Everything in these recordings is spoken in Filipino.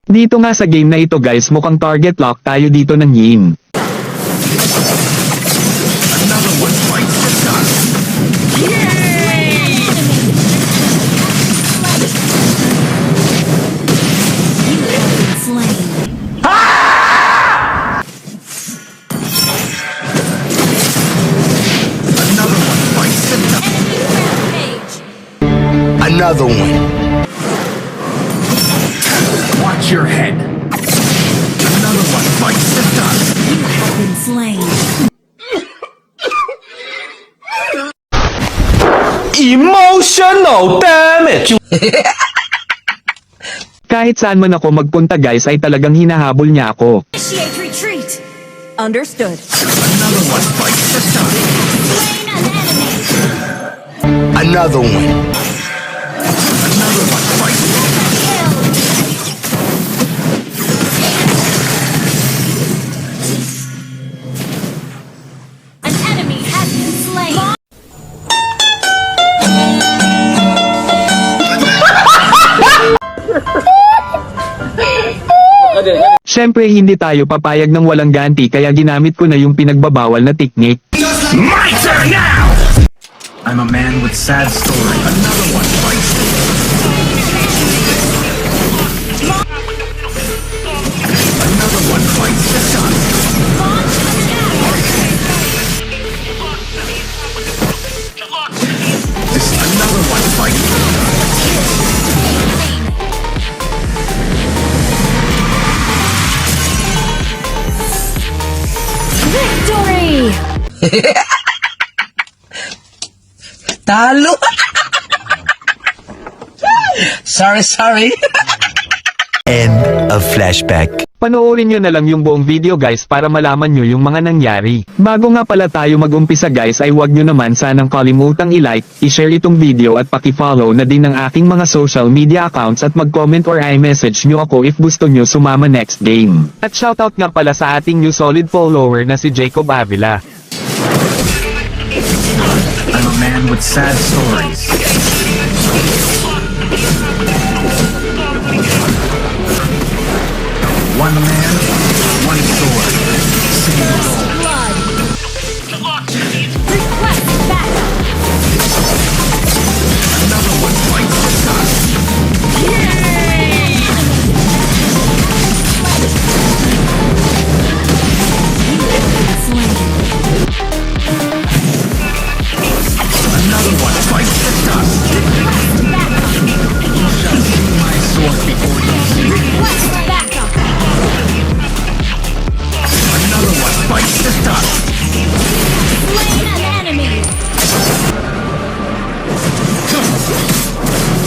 Dito nga sa game na ito guys, mukhang target lock tayo dito ng Yin. Another one bites the dust. Yay! You have been slain. Another one bites the dust. Enemy rampage. Another one. Watch your head. Another one bites the dust. You have been slain. Emotional damage! Kahit saan man ako magpunta guys ay talagang hinahabol niya ako. Initiate retreat. Understood. Another one bites the dust. Slain an enemy. Another one. Another one bites the dust. An enemy has been slain. Syempre hindi tayo papayag ng walang ganti kaya ginamit ko na yung pinagbabawal na technique. My turn now! I'm a man with sad story. Another one bites the dust. Another one bites the dust. Another one bites the dust. Victory! Talo! sorry. End of flashback. Panoorin nyo na lang yung buong video guys para malaman nyo yung mga nangyari. Bago nga pala tayo mag-umpisa guys ay huwag nyo naman sanang kalimutang i-like, i-share itong video at paki-follow na din ang aking mga social media accounts at mag-comment or i-message nyo ako if gusto nyo sumama next game. At shoutout nga pala sa ating new solid follower na si Jacob Avila. I'm a man with sad stories. One man, one sword. Same goal. Blood. Request backup. Another one bites the dust. Slain. Another one bites the dust. You shall see my sword before you see me. Request backup. Another one bites the dust. Slain an enemy.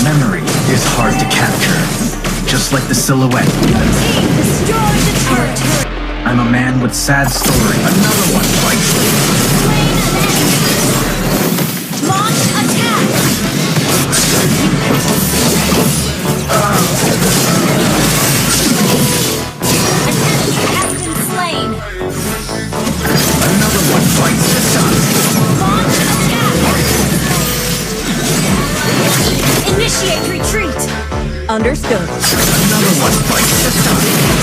Memory is hard to capture, just like the silhouette. Team destroyed the turret. I'm a man with sad story. Another one bites the dust. Slain an enemy. Launch attack. An enemy has been slain. Another one bites the dust. Launch attack. Initiate retreat. Understood. Another one bites the dust.